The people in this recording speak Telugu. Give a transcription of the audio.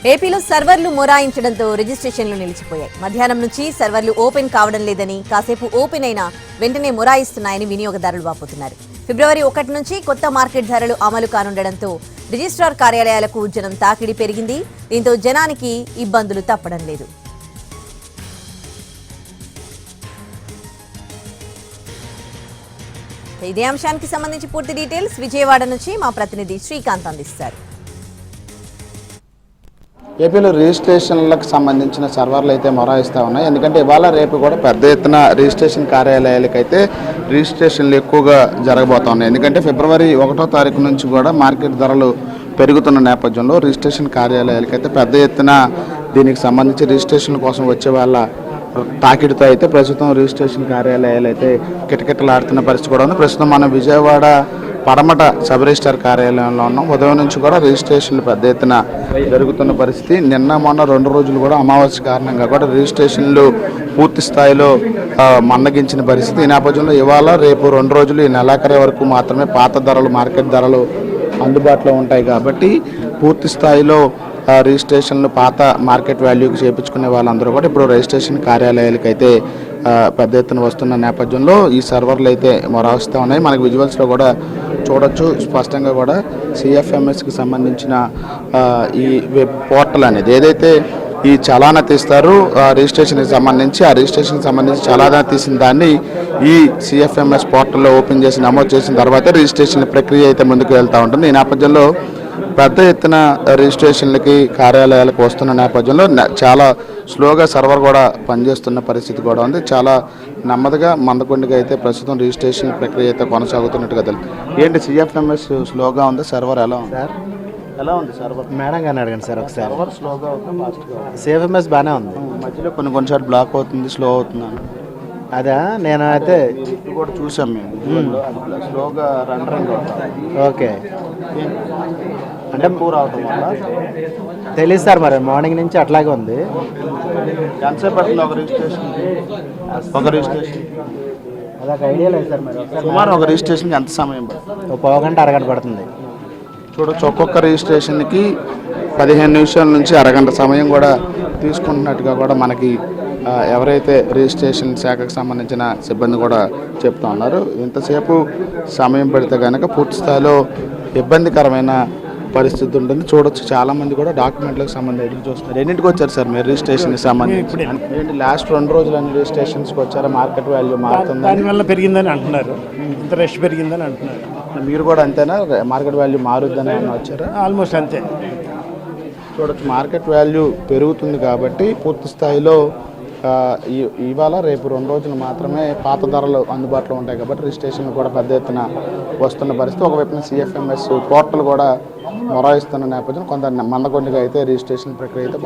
ఏపీలో సర్వర్లు మొరాయించడంతో రిజిస్ట్రేషన్లు నిలిచిపోయాయి. మధ్యాహ్నం నుంచి సర్వర్లు ఓపెన్ కావడం లేదని, కాసేపు ఓపెన్ అయినా వెంటనే మొరాయిస్తున్నాయని వినియోగదారులు వాపోతున్నారు. ఫిబ్రవరి 1 నుంచి కొత్త మార్కెట్ ధరలు అమలు కానుండడంతో రిజిస్ట్రార్ కార్యాలయాలకు జనం తాకిడి పెరిగింది. దీంతో జనానికి ఇబ్బందులు తప్పడం లేదు. ఇదే అంశానికి సంబంధించి పూర్తి డీటెయిల్స్ విజయవాడ నుంచి మా ప్రతినిధి శ్రీకాంత్ అందిస్తారు. ఏపీలో రిజిస్ట్రేషన్లకు సంబంధించిన సర్వర్లు అయితే మొరాయిస్తూ ఉన్నాయి. ఎందుకంటే ఇవాళ రేపు కూడా పెద్ద ఎత్తున రిజిస్ట్రేషన్ కార్యాలయాలకు అయితే రిజిస్ట్రేషన్లు ఎక్కువగా జరగబోతున్నాయి. ఎందుకంటే ఫిబ్రవరి 1వ తారీఖు నుంచి కూడా మార్కెట్ ధరలు పెరుగుతున్న నేపథ్యంలో రిజిస్ట్రేషన్ కార్యాలయాలకు అయితే పెద్ద ఎత్తున దీనికి సంబంధించి రిజిస్ట్రేషన్ కోసం వచ్చే వాళ్ళ తాకిడితో అయితే ప్రస్తుతం రిజిస్ట్రేషన్ కార్యాలయాలు అయితే కిటకిటలాడుతున్న పరిస్థితి కూడా ఉంది. ప్రస్తుతం మనం విజయవాడ పడమట సబ్ రిజిస్ట్రార్ కార్యాలయంలో ఉన్నాం. ఉదయం నుంచి కూడా రిజిస్ట్రేషన్లు పెద్ద ఎత్తున జరుగుతున్న పరిస్థితి. నిన్న మొన్న 2 రోజులు కూడా అమావాస్య కారణంగా కూడా రిజిస్ట్రేషన్లు పూర్తి స్థాయిలో మందగించిన పరిస్థితి. ఈ నేపథ్యంలో ఇవాళ రేపు 2 రోజులు ఈ నెలాఖరు వరకు మాత్రమే పాత ధరలు, మార్కెట్ ధరలు అందుబాటులో ఉంటాయి కాబట్టి పూర్తి స్థాయిలో రిజిస్ట్రేషన్లు పాత మార్కెట్ వాల్యూకి చేయించుకునే వాళ్ళందరూ కూడా ఇప్పుడు రిజిస్ట్రేషన్ కార్యాలయాలకు అయితే పెద్ద ఎత్తున వస్తున్న నేపథ్యంలో ఈ సర్వర్లు అయితే మొరాయిస్తూ ఉన్నాయి. మనకి విజువల్స్లో కూడా చూడొచ్చు స్పష్టంగా కూడా సిఎఫ్ఎంఎస్కి సంబంధించిన ఈ వెబ్ పోర్టల్ అనేది ఏదైతే ఈ చలానా తీస్తారు రిజిస్ట్రేషన్కి సంబంధించి, ఆ రిజిస్ట్రేషన్కి సంబంధించి చలానా తీసిన దాన్ని ఈ సిఎఫ్ఎంఎస్ పోర్టల్లో ఓపెన్ చేసి నమోదు చేసిన తర్వాత రిజిస్ట్రేషన్ ప్రక్రియ అయితే ముందుకు వెళ్తూ ఉంటుంది. ఈ నేపథ్యంలో పెద్ద ఎత్తున రిజిస్ట్రేషన్లకి కార్యాలయాలకు వస్తున్న నేపథ్యంలో చాలా స్లోగా సర్వర్ కూడా పనిచేస్తున్న పరిస్థితి కూడా ఉంది. చాలా నెమ్మదిగా మందకొండగా అయితే ప్రస్తుతం రిజిస్ట్రేషన్ ప్రక్రియ అయితే కొనసాగుతున్నట్టుగా తెలుస్తుంది. ఏంటి సిఎఫ్ఎంఎస్ స్లోగా ఉంది, సర్వర్ ఎలా ఉంది సార్? ఎలా ఉంది సర్వర్? మేడం గారిని అడగండి సార్ ఒకసారి. సర్వర్ స్లోగా అవుతుంది, ఫాస్ట్గా? సిఎఫ్ఎంఎస్ బాగానే ఉంది. మధ్యలో కొన్నిసార్లు బ్లాక్ అవుతుంది, స్లో అవుతున్నాను. అదా నేను అయితే ఇప్పుడు కూడా చూసాం మేము, స్లోగా రన్ ఓకే అంటే పూర్ అవటం వల్ల తెలియదు సార్. మరి మార్నింగ్ నుంచి అట్లాగే ఉంది. ఎంతసేపు పడుతుంది ఒక రిజిస్ట్రేషన్? అదొక ఐడియా లేదు సార్. మరి సుమారు ఒక రిజిస్ట్రేషన్కి ఎంత సమయం పడుతుంది? ఒక పావుగంట అరగంట పడుతుంది. చూడొచ్చు ఒక్కొక్క రిజిస్ట్రేషన్కి 15 నిమిషాల నుంచి అరగంట సమయం కూడా తీసుకుంటున్నట్టుగా కూడా మనకి ఎవరైతే రిజిస్ట్రేషన్ శాఖకు సంబంధించిన సిబ్బంది కూడా చెప్తా ఉన్నారు. ఇంతసేపు సమయం పెడితే కనుక పూర్తి స్థాయిలో ఇబ్బందికరమైన పరిస్థితి ఉంటుంది. చూడొచ్చు చాలామంది కూడా డాక్యుమెంట్లకు సంబంధించి ఎదురు చూస్తున్నారు. ఎన్నింటికి వచ్చారు సార్ మీరు రిజిస్ట్రేషన్కి సంబంధించి? ఏంటి లాస్ట్ 2 రోజులు అన్ని రిజిస్ట్రేషన్స్కి వచ్చారా? మార్కెట్ వాల్యూ మారుతుంది, దానివల్ల పెరిగిందని అంటున్నారు, ఇంత రష్ పెరిగిందని అంటున్నారు. మీరు కూడా అంతేనా? మార్కెట్ వాల్యూ మారుద్దని ఏమన్నా వచ్చారా? ఆల్మోస్ట్ అంతే. చూడొచ్చు మార్కెట్ వాల్యూ పెరుగుతుంది కాబట్టి పూర్తి స్థాయిలో ఇవాళ రేపు 2 రోజులు మాత్రమే పాత ధరలు అందుబాటులో ఉంటాయి కాబట్టి రిజిస్ట్రేషన్లు కూడా పెద్ద ఎత్తున వస్తున్న పరిస్థితి. ఒకవైపున సిఎఫ్ఎంఎస్ పోర్టల్ కూడా మొరాయిస్తున్న నేపథ్యం కొంత మందకొండగా అయితే రిజిస్ట్రేషన్ ప్రక్రియ అయితే